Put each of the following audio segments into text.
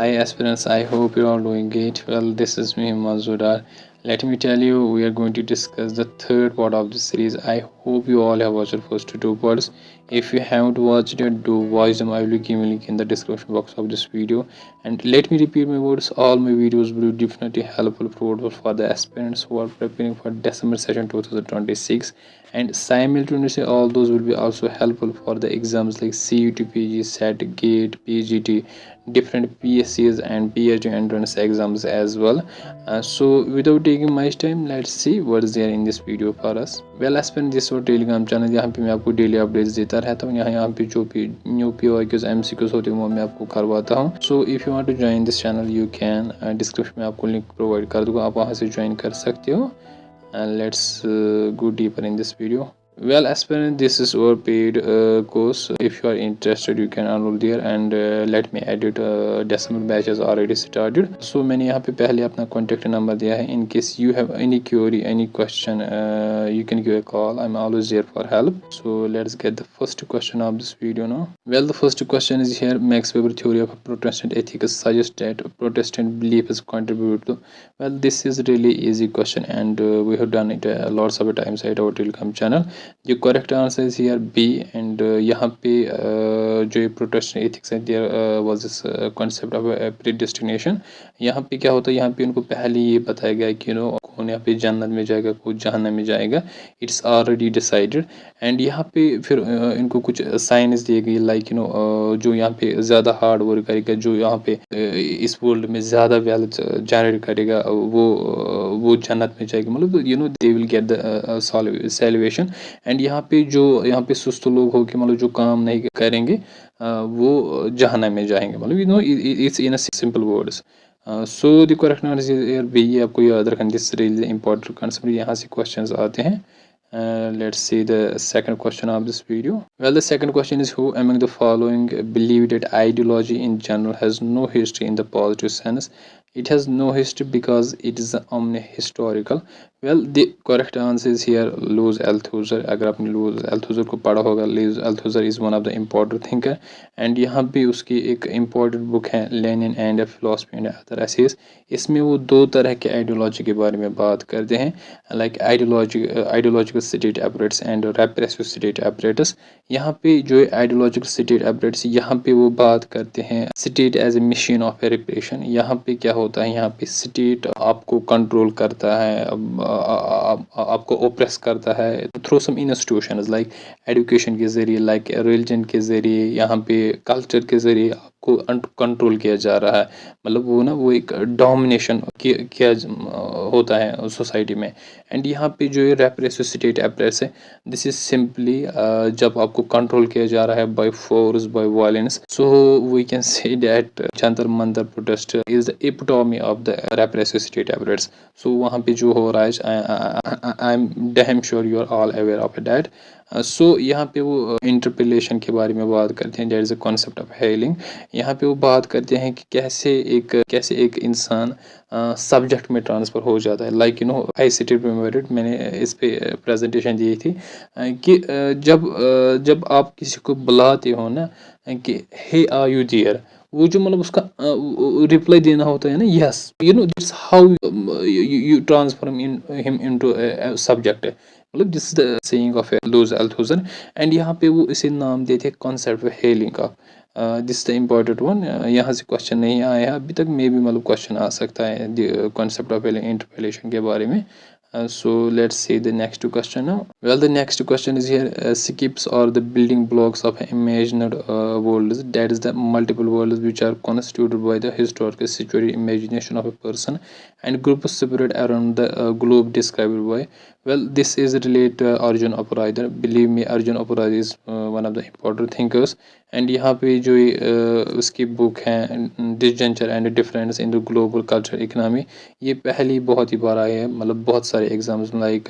Hi aspirants, I hope you're all doing great. Well, this is me, Mazudar. Let me tell you, we are going to discuss the third part of this series. I hope you all have watched the first two parts. If you haven't watched it, do watch them. I will give a link in the description box of this video. And let me repeat my words, all my videos will be definitely helpful for the aspirants who are preparing for December session 2026. And simultaneously, all those will be also helpful for the exams like CUT, PG, SAT, GATE, PGT, different PSCs and PhD entrance exams as well. So without taking much time, let's see what is there in this video for us. Well, as per this और Telegram channel यहाँ पे मैं आपको daily updates देता रहता हूँ। यहाँ पे जो भी न्यू POIQs MCQs होते हैं वो मैं आपको करवाता हूँ। So if you want to join this channel you can, description में आपको लिंक प्रोवाइड कर दूँगा, आप वहाँ से ज्वाइन कर सकते हो। And let's go deeper in this video. Well, aspirant, this is our paid course. If you are interested, you can enroll there. And let me edit. December batch has already started. So मैंने यहाँ पे पहले अपना contact number दिया है. In case you have any query, any question, you can give a call. I'm always there for help. So let's get the first question of this video now. Well, the first question is here. Max Weber theory of Protestant ethics suggests that Protestant beliefs contribute to. Well, this is really easy question, and we have done it lots of times at our Telegram channel. जो correct answer is here B and यहाँ पे जो ये Protestant ethics है there was this concept of predestination. यहाँ पे क्या होता है, यहाँ पे उनको पहले ये बताया गया कि कौन यहाँ पे जन्नत में जाएगा, कौन जहन्नम में जाएगा, इट्स ऑलरेडी डिसाइडेड। एंड यहाँ पे फिर इनको कुछ साइंस दिए गई लाइक जो यहाँ पे ज़्यादा हार्ड वर्क करेगा, जो यहाँ पे इस वर्ल्ड में ज़्यादा वेल्थ जनरेट करेगा, वो जन्नत में जाएगा, मतलब they will get the salvation. And यहाँ पे सुस्त लोग हो के मतलब जो काम नहीं करेंगे वो जहन्नम में जाएंगे, मतलब it's in simple words. So the correct answer B, ये आपको याद रखना, दिस रियली इंपॉर्टेंट कंसेप्ट। यहाँ से क्वेश्चंस आते हैं। Let's see the second question of this video. Well, the second question is, who among the following believe that ideology in general has no history in the positive sense? It has no history because it is omni-historical. Well, the correct answer is here Louis Althusser. अगर आपने Louis Althusser को पढ़ा होगा, Louis Althusser is one of the important thinker. And यहाँ पे उसकी एक important book है Lenin and Philosophy and Other Essays. इसमें वो दो तरह के आइडियोलॉजी के बारे में बात करते हैं, like ideological state apparatus and repressive state apparatus. यहाँ पे जो आइडियोलॉजिकल स्टेट apparatus, यहाँ पे वो बात करते हैं state as a machine of a repression. यहाँ पे क्या होता है, यहाँ पे स्टेट आपको कंट्रोल करता है, आपको ओप्रेस करता है through some institutions like education के ज़रिए, लाइक रिलीजन के ज़रिए, यहाँ पे कल्चर के ज़रिए आपको कंट्रोल किया जा रहा है। मतलब वो एक डोमिनेशन किया होता है सोसाइटी में। एंड यहाँ पे जो रेप्रेसिव स्टेट apparatus है, दिस इज सिंपली जब आपको कंट्रोल किया जा रहा है by force, by violence. So we can say that Jantar Mantar protest is the epitome of the repressive state apparatus. So वहाँ पे जो हो रहा है, I am damn sure you are all aware of that. So यहाँ पे वो इंटरपेलेशन के बारे में बात करते हैं, that is a concept of hailing. यहाँ पे वो बात करते हैं कि कैसे एक इंसान सब्जेक्ट में ट्रांसफ़र हो जाता है। लाइक आई सिटेड मेरिट, मैंने इस पे प्रेजेंटेशन दी थी कि जब आप किसी को बुलाते हो ना कि हे आर यू देयर, वो जो मतलब उसका रिप्लाई देना होता है ना, yes, this how you transform him into subject. मतलब this is the saying of Louis Althusser. And यहाँ पे वो इसे नाम देते हैं कॉन्सेप्ट हेलिंग का। This the important one. यहाँ से क्वेश्चन नहीं आया अभी तक, मे भी मतलब क्वेश्चन आ सकता है कॉन्सेप्ट ऑफ इंटरपेलेशन के बारे में। So let's see the next question now. Well, the next question is here, skips are the building blocks of imagined worlds, that is the multiple worlds which are constituted by the historically situated imagination of a person and group separate around the globe described by. Well, this is related to Arjun Aparajita. Believe me, Arjun Aparajita is one of the important thinkers. And यहाँ पे जो उसकी book है disjuncture and difference in the global culture economy, ये पहली बहुत ही बार आई है, मतलब बहुत सारे एग्ज़ाम्स लाइक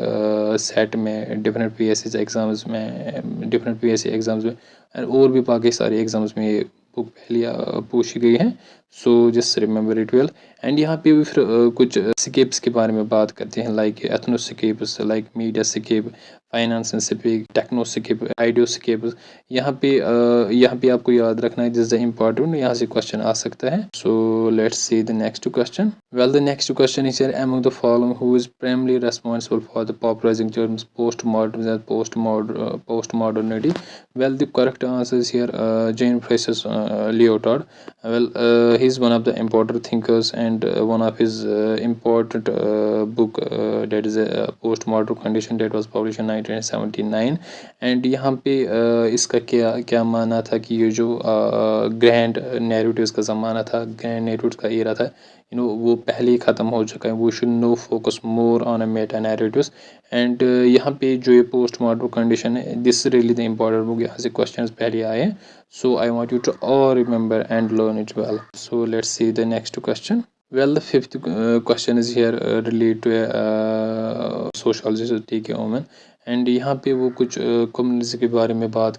सेट में, डिफरेंट PSC एग्ज़ाम्स में, डिफरेंट PSC एग्ज़ाम्स में और भी बाकी सारे एग्ज़ाम्स में ये बुक पहली पूछी गई है। So just remember it well. And यहाँ पे भी फिर कुछ स्केप्स के बारे में बात करते हैं, like ethnoscapes, like media scape, finance speak, technoscape, ideoscape. यहाँ पे आपको याद रखना है, दिस इज इम्पोर्टेंट, यहाँ से क्वेश्चन आ सकता है। सो let's see the next question. Well the next question is here, among the following who is primary responsible for the popularizing terms postmodernism and postmodernity? Well, the correct answer is here Jean Francis Lyotard. Well, he's one of the important thinkers, and one of his important book that is a postmodern condition that was published in 1979. And यहाँ पे इसका क्या क्या माना था कि ये जो ग्रैंड नैरेटिव्स का ज़माना था, ग्रैंड नैरेटिव्स का एरा था, वो पहले ही ख़त्म हो चुका है। वो should no focus more on a meta narratives. And यहाँ पे जो ये पोस्ट मॉडर्न कंडीशन है, this really the important book, यहाँ से क्वेश्चंस पहले आए हैं। So I want you to all remember and learn it well. So let's see the next question. Well, the fifth question is here related to sociologist T.K. Oman, and यहाँ पे वो कुछ communism के बारे में बात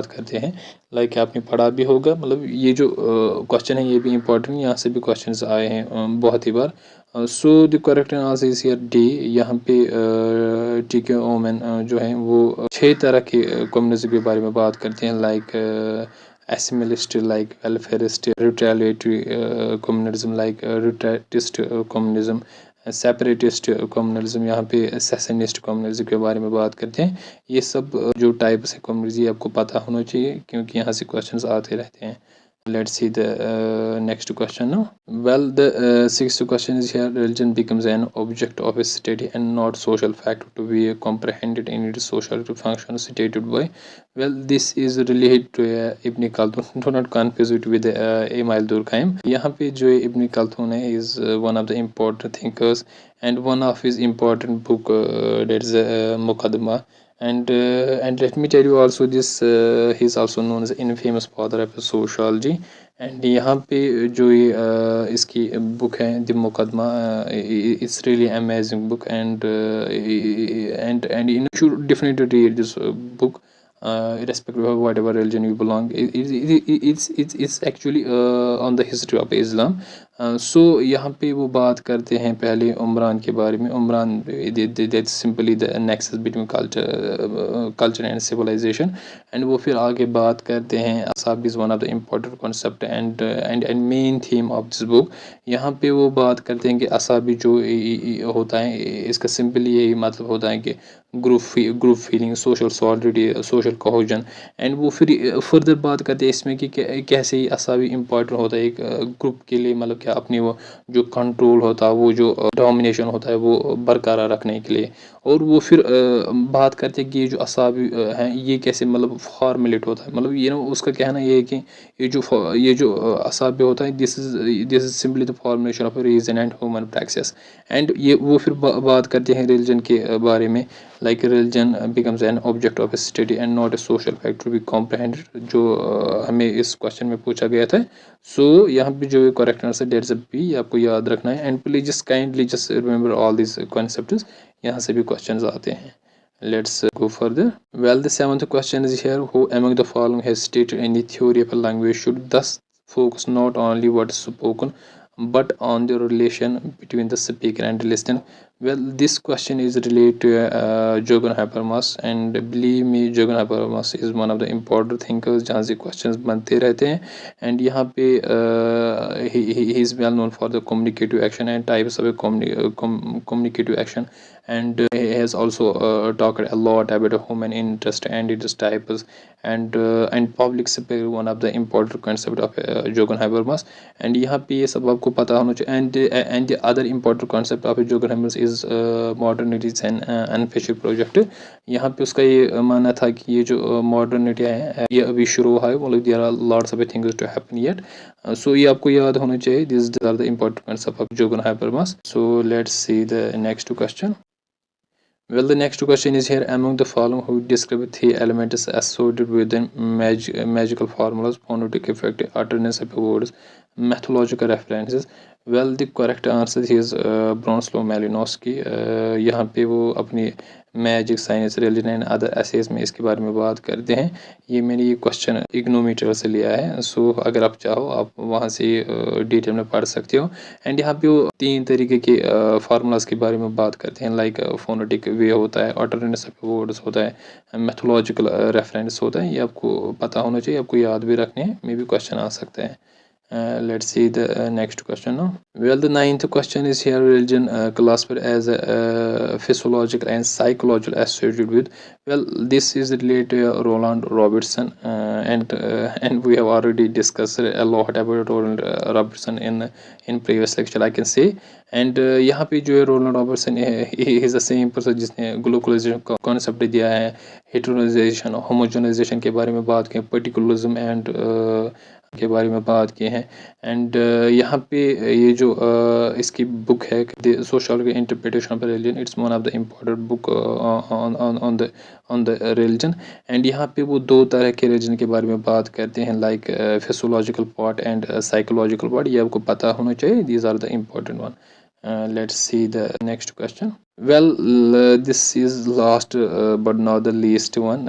करते हैं। लाइक आपने पढ़ा भी होगा, मतलब ये जो क्वेश्चन है ये भी इम्पोर्टेंट, यहाँ से भी क्वेश्चंस आए हैं बहुत ही बार। So the correct answer is here D. यहाँ पे टी.के. ओमन जो है वो 6 तरह के कम्युनिज्म के बारे में बात करते हैं। Like assimilist, like welfareist, retaliatory communism, like retratist communism, separatist communalism, यहाँ पे सेसनिस्ट कम्युनलिज्म के बारे में बात करते हैं। ये सब जो टाइप्स है कम्युनलिज्म आपको पता होना चाहिए, क्योंकि यहाँ से क्वेश्चंस आते रहते हैं। Let's see the next question now. Well, the sixth question is here, religion becomes an object of a study and not social fact to be comprehended in its social function stated by. Well, this is related to Ibn Khaldun. Do not confuse it with Emile Durkheim. यहाँ पे जो Ibn Khaldun है is one of the important thinkers, and one of his important book that is Muqaddimah. And let me tell you also this, he is also known as infamous father of sociology. And यहाँ पे जो ये इसकी book है the मुकदमा, it's really amazing book, and you should definitely read this book irrespective of whatever religion you belong. It's actually on the history of Islam. सो यहाँ पे वो बात करते हैं पहले उमरान के बारे में। उमरान that's simply the nexus between culture and civilization. And वो फिर आगे बात करते हैं असाब is one of the important concept and main theme of this book. यहाँ पे वो बात करते हैं कि असाबी जो होता है, इसका सिंपली यही मतलब होता है कि group feeling, social solidity, social cohesion. And वो फिर फर्दर बात करते हैं इसमें कि कैसे ही असाबी इम्पोर्टेंट होता है एक ग्रुप के लिए, मतलब क्या अपनी वो जो कंट्रोल होता है, वो जो डोमिनेशन होता है वो बरकरार रखने के लिए। और वो फिर बात करते हैं कि ये जो असाबी हैं ये कैसे मतलब फॉर्मुलेट होता है, मतलब ये ना उसका कहना ये है कि ये जो असाबी होता है this is simply the formulation of reason and human practice. And ये वो फिर बात करते हैं रिलीजन के बारे में। Like religion becomes an object of study and not a social fact to be comprehended, जो हमें इस क्वेश्चन में पूछा गया था। सो यहाँ पे जो करेक्ट आंसर डेट्स बी आपको याद रखना है। And please just kindly just remember all this concepts, यहाँ से भी क्वेश्चंस आते हैं। Let's go further. Well, the seventh question is here, who among the following has stated any theory of a language should thus focus not only what is spoken but on the relation between the speaker and the listener? Well, this question is related to Jürgen Habermas, and believe me, Jürgen Habermas is one of the important thinkers जहाँ से questions बनते रहते हैं। and यहाँ पे he is well known for the communicative action and types of a communicative action, and he has also talked a lot about human interest and its types, and public speaking one of the important concept of Jürgen Habermas. and यहाँ पे ये सब आपको पता होना चाहिए। and the other important concept of Jürgen Habermas is modernity and unfinished project। यहाँ पे उसका ये मानना था कि ये जो modernity है ये अभी शुरू हुआ है, मतलब there are lots of things to happen yet। so ये आपको याद होना चाहिए। these are the important concept of Jürgen Habermas। so let's see the next question। Well, the next question is here, among the following who describe three elements associated with the magical formulas, phonetic effect, alternance of words, methodological references? Well the correct answer is Bronislaw Malinowski. यहाँ पे वो अपनी magic, science, religion and other essays में इसके बारे में बात करते हैं। ये मैंने ये क्वेश्चन इग्नोमीटर से लिया है। सो अगर आप चाहो आप वहाँ से डिटेल में पढ़ सकते हो। एंड यहाँ पे वो 3 तरीके के फार्मूलाज के बारे में बात करते हैं, लाइक फोनेटिक वे होता है, ऑल्टरनेटिव ऑफ वर्ड्स होता है, मेथोलॉजिकल रेफरेंस होता है। ये आपको पता होना चाहिए, आपको याद भी रखने हैं, मे भी क्वेश्चन आ सकता है। Let's see the next question now. Well, the ninth question is here: religion classified as a, physiological and psychological associated with. Well, this is related to Roland Robertson, and we have already discussed a lot about Roland Robertson in previous lecture, I can say. And यहाँ पे जो है Roland Robertson is the same person जिसने globalization का concept दिया है, हेटेरोनाइजेशन, homogenization के बारे में बात की, पर्टिकुलरिज्म एंड के बारे में बात की हैं। एंड यहाँ पे ये जो इसकी बुक है social interpretation of religion, it's one of the important book on the religion. And यहाँ पे वो 2 तरह के रिलीजन के बारे में बात करते हैं, like physiological part and psychological part. ये आपको पता होना चाहिए, these are the important one. Let's see the next question. Well, this is last but not the least one.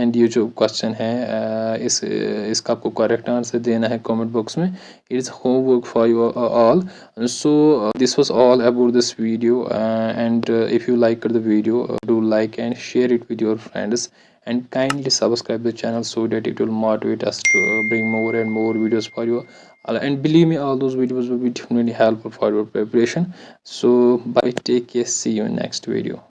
And ये जो question है इसका आपको correct answer देना है comment box में. It's homework for you all. So this was all about this video. And if you liked the video, do like and share it with your friends. And kindly subscribe the channel so that it will motivate us to bring more and more videos for you. And believe me, all those videos will be definitely helpful for your preparation. So bye, take care, see you in next video.